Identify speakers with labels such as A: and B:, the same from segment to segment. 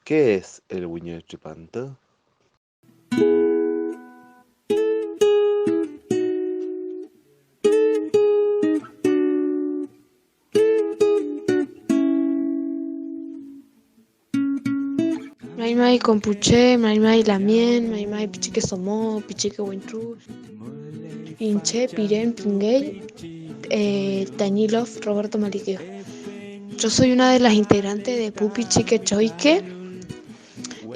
A: ¿Qué es el Wiñachipanto?
B: Maimai compuche, maimai lamien, maimai pichique somó, pichique wintru, inche, piren, pinguey, Tanilov, Roberto Maliqueo. Yo soy una de las integrantes de Pupi Chique Choique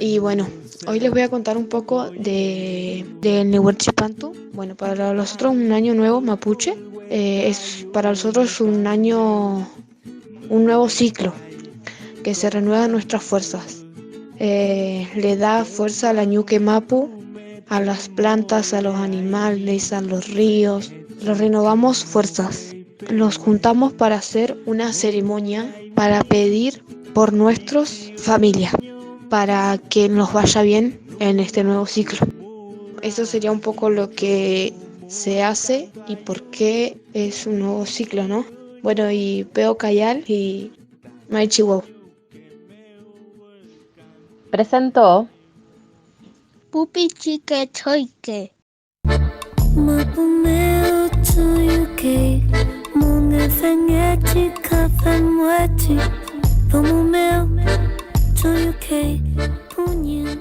B: y bueno, hoy les voy a contar un poco del Nehuelchipantu. Bueno, para nosotros un año nuevo mapuche, es para nosotros un nuevo ciclo que se renuevan nuestras fuerzas. Le da fuerza a la ñuque mapu, a las plantas, a los animales, a los ríos. Los renovamos fuerzas. Nos juntamos para hacer una ceremonia para pedir por nuestros familias, para que nos vaya bien en este nuevo ciclo. Eso sería un poco lo que se hace y por qué es un nuevo ciclo, ¿no? Bueno, y Peo Cayal y Maichihuau.
C: Presentó
D: Pupi Chique Choique.
E: Mapumeo tuyuke Munga fangeti kafamwati Pumumeo tuyuke Punyin